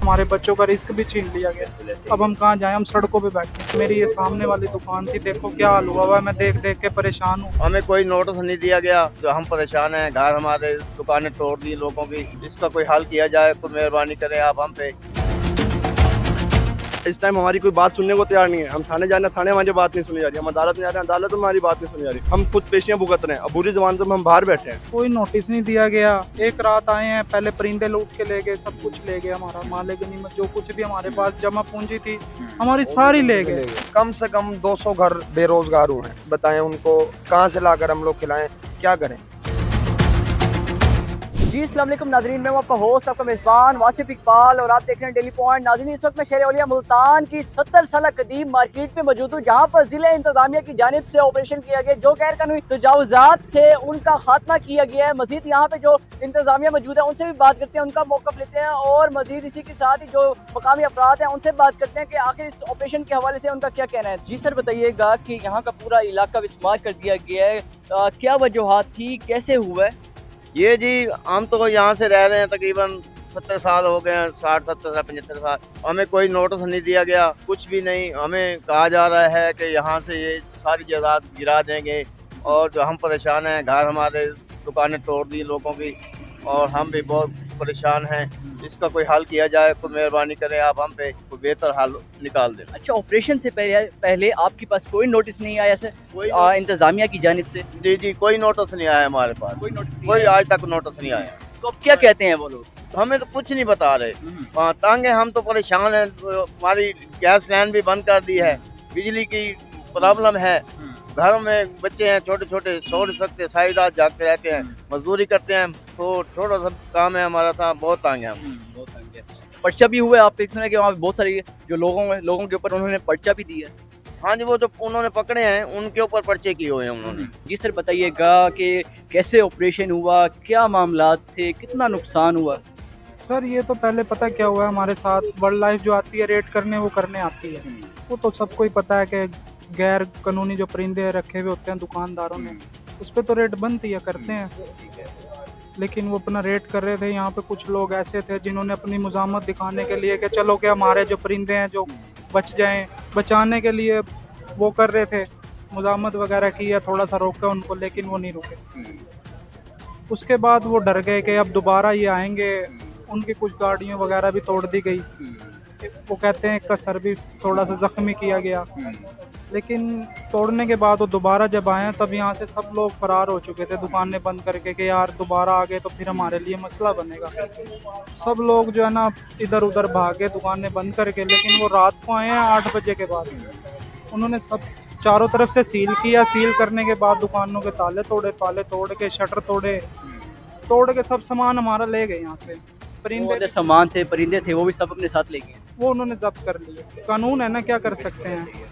हमारे बच्चों का रिस्क भी छीन लिया गया। अब हम कहाँ जाएं, हम सड़कों पे बैठे। मेरी ये सामने वाली दुकान थी, देखो क्या हाल हुआ हुआ है, मैं देख देख के परेशान हूँ। हमें कोई नोटिस नहीं दिया गया, तो हम परेशान हैं। घर हमारे दुकानें तोड़ दी लोगों की। इसका कोई हल किया जाए तो मेहरबानी करें आप हम पे। इस टाइम हमारी कोई बात सुनने को तैयार नहीं है। हम थाने जाना, थाने हमारी बात नहीं सुनी जा रही। हम अदालत में जा रहे हैं, अदालत में हमारी बात नहीं सुनी जा रही। हम खुद पेशियां भुगत रहे हैं। अब बुरी जबान से हम बाहर बैठे हैं। कोई नोटिस नहीं दिया गया। एक रात आए हैं, पहले परिंदे लूट के ले गए, सब कुछ ले गए, हमारा माले गनीमत जो कुछ भी हमारे पास जमा पूंजी थी हमारी सारी ले गए। कम से कम 200 घर बेरोजगार हुए हैं। बताएं उनको कहाँ से लाकर हम लोग खिलाएं, क्या करें। जी अस्सलाम वालेकुम नाज़रीन, मैं हूं आपका होस्ट, आपका मेज़बान वासिफ इकबाल और आप देख रहे हैं डेली पॉइंट। नाज़रीन, इस वक्त मैं शहर औलिया मुल्तान की 70 साल कदीम मार्केट में मौजूद हूँ, जहाँ पर जिला इंतजामिया की जानिब से ऑपरेशन किया गया। जो गैर कानूनी तजावुज़ात थे उनका खात्मा किया गया है। मजीद यहाँ पे जो इंतजामिया मौजूद है उनसे भी बात करते हैं, उनका मौक़िफ़ लेते हैं और मजीद इसी के साथ ही जो मकामी अफराद हैं उनसे बात करते हैं कि आखिर इस ऑपरेशन के हवाले से उनका क्या कहना है। जी सर, बताइएगा कि यहाँ का पूरा इलाका विस्मार कर दिया गया है, क्या वजूहात थी, कैसे हुआ है? ये जी, हम तो यहाँ से रह रहे हैं तकरीबन 70 साल हो गए हैं, 60 70 साल 75 साल। हमें कोई नोटिस नहीं दिया गया, कुछ भी नहीं। हमें कहा जा रहा है कि यहाँ से ये सारी जायदाद गिरा देंगे और जो हम परेशान हैं। घर हमारे दुकानें तोड़ दी लोगों की और हम भी बहुत परेशान हैं। इसका कोई हल किया जाए तो मेहरबानी करें आप हम पे, कोई बेहतर हल निकाल दें। अच्छा, ऑपरेशन से पहले आपके पास कोई नोटिस नहीं आया सर इंतजामिया की जानिब से? जी जी, कोई नोटिस नहीं आया हमारे पास, कोई नोटिस नहीं कोई आया। आज तक नोटिस नहीं आया। तो अब क्या कहते हैं वो लोग? हमें तो कुछ नहीं बता रहे। तंग है, हम तो परेशान हैं। हमारी गैस लाइन भी बंद कर दी है, बिजली की प्रॉब्लम है। घरों में बच्चे हैं छोटे छोटे, सो नहीं सकते, सारी रात जागते रहते हैं, मजदूरी करते हैं। तो थोड़ा सा काम है हमारा, था बहुत तंग है हम। बहुत तंग है। पर्चा भी हुआ है, आप सुना कि वहाँ पे बहुत सारे जो लोगों के ऊपर उन्होंने पर्चा भी दिया है। हाँ जी, वो जो उन्होंने पकड़े हैं उनके ऊपर पर्चे किए हुए हैं उन्होंने। जी सर, बताइएगा कि कैसे ऑपरेशन हुआ, क्या मामला थे, कितना नुकसान हुआ? सर ये तो पहले पता क्या हुआ है, हमारे साथ वर्ल्ड लाइफ जो आती है रेड करने, वो करने आती है। वो तो सबको ही पता है कि गैर कानूनी जो परिंदे रखे हुए होते हैं दुकानदारों ने, उस पर तो रेड बनती है, करते हैं। लेकिन वो अपना रेड कर रहे थे। यहाँ पे कुछ लोग ऐसे थे जिन्होंने अपनी मुजामत दिखाने के लिए कि चलो कि हमारे जो परिंदे हैं जो बच जाएं, बचाने के लिए वो कर रहे थे, मुजामत वगैरह की है, थोड़ा सा रोका उनको, लेकिन वो नहीं रुके। उसके बाद वो डर गए कि अब दोबारा ये आएंगे। उनकी कुछ गाड़ियाँ वगैरह भी तोड़ दी गई। वो कहते हैं इसका सर भी थोड़ा सा जख्मी किया गया। लेकिन तोड़ने के बाद वो दोबारा जब आए तब यहाँ से सब लोग फरार हो चुके थे, दुकानें बंद करके कि यार दोबारा आ गए तो फिर हमारे लिए मसला बनेगा। सब लोग जो है ना इधर उधर भागे दुकानें बंद करके। लेकिन वो रात को आए हैं 8 बजे के बाद। उन्होंने सब चारों तरफ से सील किया। सील करने के बाद दुकानों के ताले तोड़ के शटर तोड़ के सब सामान हमारा ले गए यहाँ से। परिंदे सामान थे, परिंदे थे, वो भी सब अपने साथ ले गए। वो उन्होंने जब्त कर लिए। कानून है ना, क्या कर सकते हैं।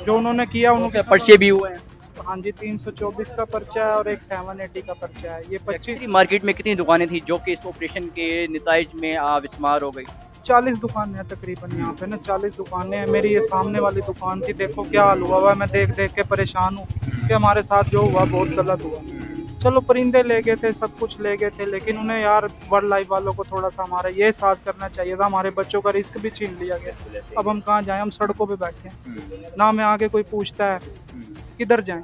जो उन्होंने किया उनके पर्चे भी हुए हैं। हाँ जी, 324 का पर्चा है और एक 780 का पर्चा है। ये 25 मार्केट में कितनी दुकानें थी जो कि इस ऑपरेशन के निताइज में विस्मार हो गई? 40 दुकानें हैं तकरीबन यहाँ पे ना, 40 दुकानें हैं। मेरी ये सामने वाली दुकान थी, देखो क्या हाल हुआ हुआ है, मैं देख देख के परेशान हूँ कि हमारे साथ जो हुआ बहुत गलत हुआ। चलो परिंदे ले गए थे, सब कुछ ले गए थे, लेकिन उन्हें यार वर्ल्ड लाइफ वालों को थोड़ा सा हमारा ये साथ करना चाहिए था। हमारे बच्चों का रिस्क भी छीन लिया गया। अब हम कहाँ जाएं, हम सड़कों पे बैठे हैं ना, हमें आगे कोई पूछता है, किधर जाएं।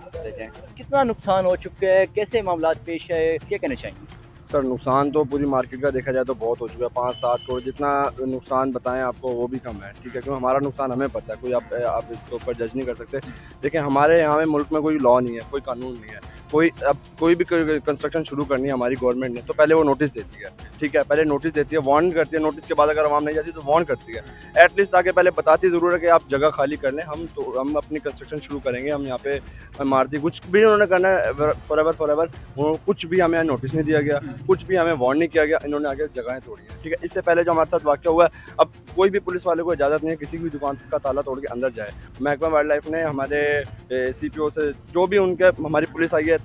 कितना नुकसान हो चुका है, कैसे मामला पेश है, क्या कहना चाहेंगे? सर नुकसान तो पूरी मार्केट का देखा जाए तो बहुत हो चुका है। 5-7 करोड़ जितना नुकसान बताएं आपको वो भी कम है, ठीक है। क्योंकि हमारा नुकसान हमें पता है, कोई आप इसके ऊपर जज नहीं कर सकते। लेकिन हमारे यहाँ में मुल्क में कोई लॉ नहीं है, कोई कानून नहीं है। कोई भी कंस्ट्रक्शन शुरू करनी है हमारी गवर्नमेंट ने तो पहले वो नोटिस देती है, ठीक है। पहले नोटिस देती है, वार्न करती है। नोटिस के बाद अगर आवाम नहीं जाती तो वार्न करती है। एटलीस्ट आगे पहले बताती ज़रूर है कि आप जगह खाली कर लें, हम अपनी कंस्ट्रक्शन शुरू करेंगे, हम यहाँ पे इमारती कुछ भी उन्होंने करना है फॉरएवर। वो कुछ भी हमें नोटिस नहीं दिया गया, कुछ भी हमें वार्न नहीं किया गया। इन्होंने आगे जगहें तोड़ी हैं, ठीक है। इससे पहले जो हमारे साथ वाक़या हुआ है, अब कोई भी पुलिस वाले को इजाज़त नहीं है किसी भी दुकान का ताला तोड़ के अंदर जाए। महकमा वाइल्ड लाइफ ने हमारे CPO से जो भी उनके हमारी पुलिस आई है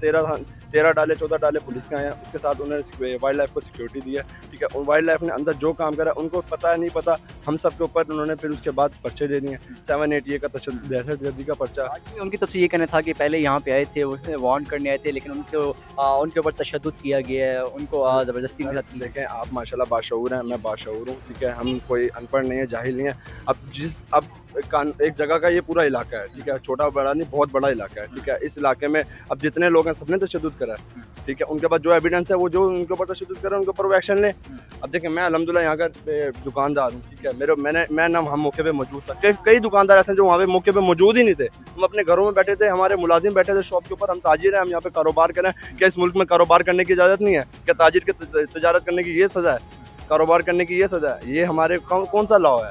13 डाले 14 डाले पुलिस के आए हैं, उसके साथ उन्होंने वाइल्ड लाइफ को सिक्योरिटी दी है, ठीक है। और वाइल्ड लाइफ ने अंदर जो काम करा उनको पता है नहीं पता, हम सब के ऊपर उन्होंने फिर उसके बाद पर्चे दे दिए, 7-8 का दहशतगर्दी का पर्चा। उनकी तो ये कहना था कि पहले यहाँ पे आए थे, उसने वार्न करने आए थे, लेकिन उनके ऊपर तशद्दुद किया गया है, उनको ज़बरदस्ती के साथ। देखें आप माशाल्लाह बाशऊर हैं, मैं बाशऊर हूँ, ठीक है। हम कोई अनपढ़ नहीं है, जाहिल नहीं है। अब एक जगह का ये पूरा इलाका है, ठीक है, छोटा बड़ा नहीं, बहुत बड़ा इलाका है, ठीक है। इस इलाके में अब जितने लोग हैं सबने तशद्दुद करा है, ठीक है। उनके पास जो एविडेंस है वो जो उनके ऊपर तशद्दुद कर रहे हैं उनके ऊपर वो एक्शन ले। अब देखें मैं अल्हम्दुलिल्लाह यहाँ का दुकानदार हूँ, ठीक है। मैं ना हम मौके पे मौजूद था, कई दुकानदार ऐसे जो वहाँ पे मौके पे मौजूद ही नहीं थे। हम अपने घरों में बैठे थे, हमारे मुलाजिम बैठे थे शॉप के ऊपर, हम ताजिर हैं, हम यहाँ पे कारोबार करें। क्या इस मुल्क में कारोबार करने की इजाज़त नहीं है? क्या ताजिर के तजारत करने की ये सज़ा है? कारोबार करने की ये सज़ा है? ये हमारे कौन सा लॉ है?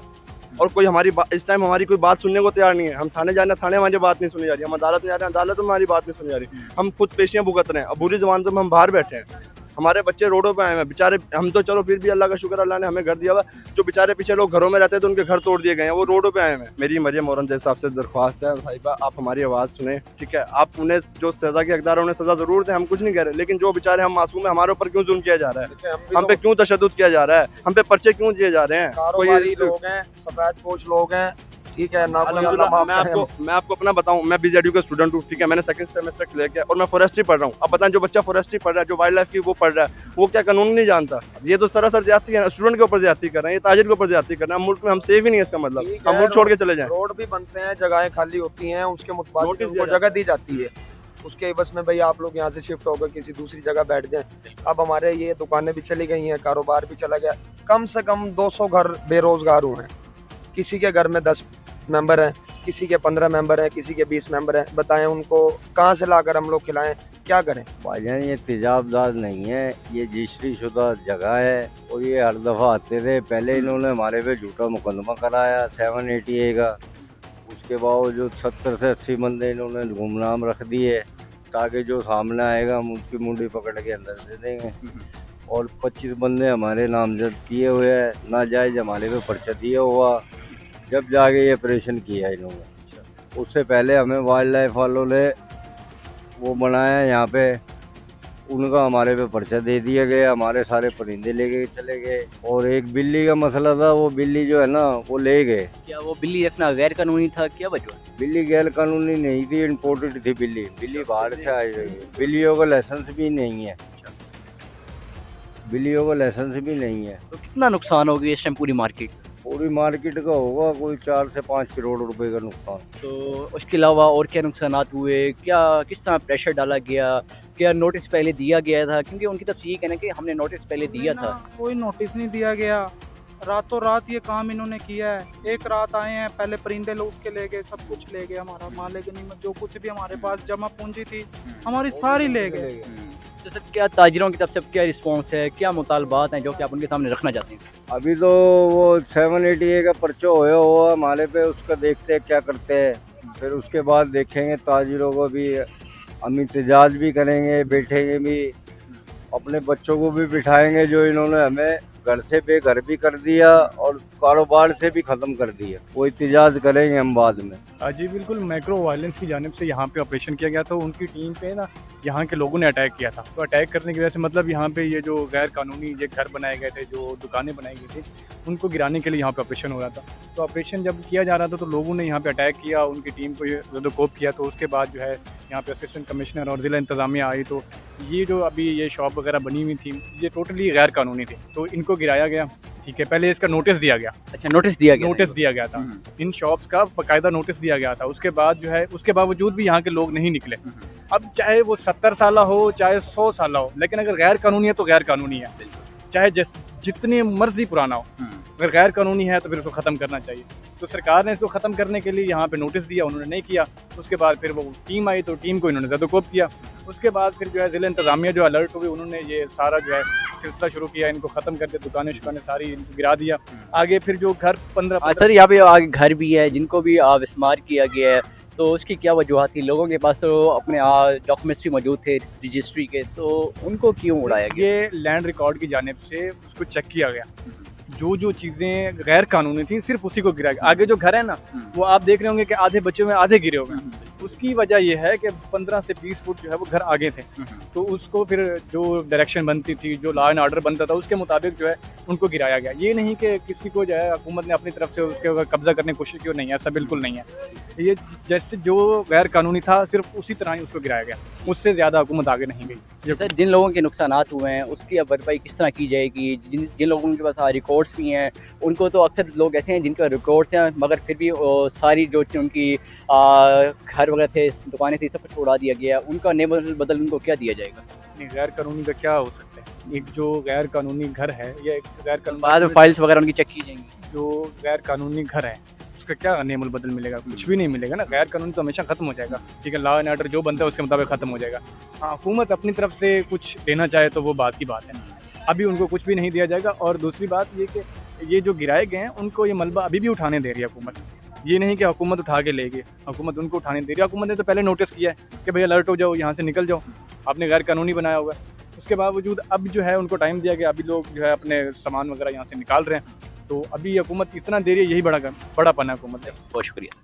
और कोई हमारी इस टाइम हमारी कोई बात सुनने को तैयार नहीं है। हम थाने जाना, थाने हमारी बात नहीं सुनी जा रही, हम अदालत में जा रहे हैं, अदालत में हमारी बात नहीं सुनी जा रही। हम खुद पेशियां भुगत रहे हैं, अब बुरी ज़बान से हम बाहर बैठे हैं, हमारे बच्चे रोडों पे आए हैं बेचारे। हम तो चलो फिर भी अल्लाह का शुक्र, अल्लाह ने हमें घर दिया हुआ। जो बेचारे पीछे लोग घरों में रहते थे उनके घर तोड़ दिए गए हैं, वो रोडों पे आए हैं। मेरी मरियम औरंगजेब साहब से दरख्वास्त है, साहिबा आप हमारी आवाज़ सुने, ठीक है। आप उन्हें जो सज़ा के हकदार है उन्हें सज़ा ज़रूर दें, हम कुछ नहीं कह रहे, लेकिन जो बेचारे हम मासूम है हमारे ऊपर क्यों जुल्म किया जा रहा है? हम पे क्यों तशद्दुद किया जा रहा है? हम पे पर्चे क्यों दिए जा रहे हैं? कारोबारी लोग हैं, सफेद पोश लोग हैं, ठीक है ना। मैं आपको अपना बताऊं, मैं बीजेडी का स्टूडेंट हूँ, ठीक है। मैंने सेकंड सेमेस्टर क्लियर किया और मैं फॉरेस्ट्री पढ़ रहा हूँ। अब बताएं जो बच्चा फॉरेस्ट्री पढ़ रहा है, जो वाइल्ड लाइफ की वो पढ़ रहा है, वो क्या कानून नहीं जानता? ये तो सरासर ज्यादती है, स्टूडेंट के ऊपर ज्यादती कर रहे हैं, ये ताजिर के ऊपर ज्यादती कर रहे हैं। मुल्क में हम सेफ ही नहीं है, इसका मतलब हम मुल्क छोड़ के चले जाएं। रोड भी बनते हैं, जगहें खाली होती हैं, उसके मुताबिक उनको जगह दी जाती है, उसके बस में भाई आप लोग यहाँ से शिफ्ट होकर किसी दूसरी जगह बैठ जाएं। अब हमारे ये दुकानें भी चली गई हैं, कारोबार भी चला गया। कम से कम 200 घर बेरोजगार हुए हैं। किसी के घर में 10 मेंबर हैं, किसी के 15 मेंबर हैं, किसी के 20 मेंबर हैं। बताएं उनको कहाँ से लाकर हम लोग खिलाएं, क्या करें? भाईजान ये तेजाबदार नहीं है, ये रजिस्ट्री शुदा जगह है और ये हर दफ़ा आते थे। पहले इन्होंने हमारे पे झूठा मुकदमा कराया 780 का, उसके बावजूद 70 से 80 बंदे इन्होंने गुमनाम रख दिए ताकि जो सामने आएगा हम उसकी मुंडी पकड़ के अंदर दे देंगे। और 25 बंदे हमारे नामजद किए हुए हैं, नाजायज हमारे पे पर्चा दिया हुआ, जब जाके ये ऑपरेशन किया इन्होंने। उससे पहले हमें वाइल्ड लाइफ वालों ने वो बनाया यहाँ पे, उनका हमारे पे पर्चा दे दिया गया, हमारे सारे परिंदे लेके चले गए। और एक बिल्ली का मसला था, वो बिल्ली जो है ना वो ले गए। क्या वो बिल्ली रखना गैर कानूनी था, क्या वजह? बिल्ली गैर कानूनी नहीं थी, इम्पोर्टेड थी बिल्ली बाहर से आई हुई है। बिल्लियों का लाइसेंस भी नहीं है, बिल्लियों का लाइसेंस भी नहीं है। तो कितना नुकसान हो गया इस टाइम पूरी मार्केट? पूरी मार्केट का होगा कोई 4 से 5 करोड़ रुपए का नुकसान। तो उसके अलावा और क्या नुकसान हुए, क्या किस तरह प्रेशर डाला गया, क्या नोटिस पहले दिया गया था? क्योंकि उनकी तरफ से ये कहना है कि हमने नोटिस पहले दिया था। कोई नोटिस नहीं दिया गया, रातों रात ये काम इन्होंने किया है। एक रात आए हैं, पहले परिंदे लूट के ले गए, सब कुछ ले गए, हमारा माल गनीमत जो कुछ भी हमारे पास जमा पूंजी थी हमारी सारी ले गए। तो सर क्या ताजिरों की तरफ से क्या रिस्पॉन्स है, क्या मुतालबात हैं जो कि आप उनके सामने रखना चाहते हैं? अभी तो वो 780 का पर्चा होया हुआ हमारे पे, उसका देखते हैं क्या करते हैं। फिर उसके बाद देखेंगे, ताजिरों को भी हम एहतजाज भी करेंगे, बैठेंगे भी, अपने बच्चों को भी बिठाएंगे जो इन्होंने हमें घर से बेघर भी कर दिया और कारोबार से भी ख़त्म कर दिया। वो एहतजाज करेंगे हम बाद में। जी बिल्कुल, माइक्रो वायलेंस की जानिब से यहाँ पे ऑपरेशन किया गया था। उनकी टीम पे ना यहाँ के लोगों ने अटैक किया था, तो अटैक करने की वजह से मतलब यहाँ पे ये जो गैर कानूनी ये घर बनाए गए थे, जो दुकानें बनाई गई थी, उनको गिराने के लिए यहाँ पे ऑपरेशन हो रहा था। तो ऑपरेशन जब किया जा रहा था तो लोगों ने यहाँ पे अटैक किया, उनकी टीम को रद्दोकोप किया। तो उसके बाद जो है यहाँ पे असिस्टेंट कमिश्नर और ज़िला इंतज़ामिया आई, तो ये जो अभी ये शॉप वगैरह बनी हुई थी ये टोटली गैर कानूनी थी, तो इनको गिराया गया। ठीक है, पहले इसका नोटिस दिया गया। अच्छा, नोटिस दिया गया था, इन शॉप्स का बाकायदा नोटिस दिया गया था। उसके बाद जो है उसके बावजूद भी यहाँ के लोग नहीं निकले। अब चाहे वो 70 साल हो चाहे 100 साल हो, लेकिन अगर गैर कानूनी है तो गैर कानूनी है, चाहे जितनी मर्जी पुराना हो। अगर गैर कानूनी है तो फिर उसको ख़त्म करना चाहिए। तो सरकार ने इसको ख़त्म करने के लिए यहाँ पे नोटिस दिया, उन्होंने नहीं किया। उसके बाद फिर वो टीम आई, तो टीम को इन्होंने ज़दोकोप किया। उसके बाद फिर जो है ज़िला इंतज़ामिया जो अलर्ट हुई, उन्होंने ये सारा जो है सिलसिला शुरू किया, इनको ख़त्म करके दुकानें सारी इनको गिरा दिया। आगे फिर जो घर 15 सर यहाँ पे आगे घर भी है जिनको भी विस्मार किया गया है, तो उसकी क्या वजूहत थी? लोगों के पास तो अपने डॉक्यूमेंट्स भी मौजूद थे रजिस्ट्री के, तो उनको क्यों उड़ाया गया? ये लैंड रिकॉर्ड की जानिब से उसको चेक किया गया, जो चीज़ें गैर कानूनी थी सिर्फ उसी को गिराया गया। आगे जो घर है ना वो आप देख रहे होंगे कि आधे बच्चों में आधे गिरे हुए हैं, उसकी उसकी वजह ये है कि 15 से 20 फुट जो है वो घर आगे थे, तो उसको फिर जो डायरेक्शन बनती थी, जो लॉ एंड ऑर्डर बनता था, उसके मुताबिक जो है उनको गिराया गया। ये नहीं कि किसी को जो है हुकूमत ने अपनी तरफ से उसके ऊपर कब्जा करने की कोशिश की, नहीं, ऐसा बिल्कुल नहीं है। ये जैसे जो गैर कानूनी था सिर्फ उसी तरह ही उसको गिराया गया, उससे ज़्यादा हुकूमत आगे नहीं गई। जैसे जिन लोगों के नुकसानात हुए हैं उसकी अब भरपाई किस तरह की जाएगी? जिन लोगों के पास रिकॉर्ड्स भी हैं, उनको तो अक्सर लोग ऐसे हैं जिनका रिकॉर्ड्स हैं मगर फिर भी सारी जो उनकी घर वगैरह थे, दुकानें थी, सब कुछ उड़ा दिया गया, उनका नेम बदल उनको क्या दिया जाएगा? नहीं, गैर कानूनी का क्या हो सकता है? एक जो गैर कानूनी घर है या एक गैर बाद में कानूनी फाइल्स वगैरह उनकी चेक की जाएंगी। जो गैर कानूनी घर है उसका क्या नेमुल बदल मिलेगा? कुछ भी नहीं मिलेगा ना। गैर कानूनी तो हमेशा खत्म हो जाएगा, ठीक है, लॉ एंड ऑर्डर जो बनता है उसके मुताबिक खत्म हो जाएगा। हाँ, हुकूमत अपनी तरफ से कुछ देना चाहे तो वो बात की बात है, अभी उनको कुछ भी नहीं दिया जाएगा। और दूसरी बात ये कि ये जो गिराए गए हैं उनको ये मलबा अभी भी उठाने दे रही है हुकूमत। ये नहीं कि हुकूमत उठा के ले गई, हुकूमत उनको उठाने दे रही है। हुकूमत ने तो पहले नोटिस किया है कि भाई अलर्ट हो जाओ, यहाँ से निकल जाओ, आपने गैर कानूनी बनाया हुआ है। उसके बावजूद अब जो है उनको टाइम दिया गया, अभी लोग जो है अपने सामान वगैरह यहाँ से निकाल रहे हैं, तो अभी हुकूमत इतना दे रही है, यही बड़ा पना है हुकूमत का। बहुत शुक्रिया।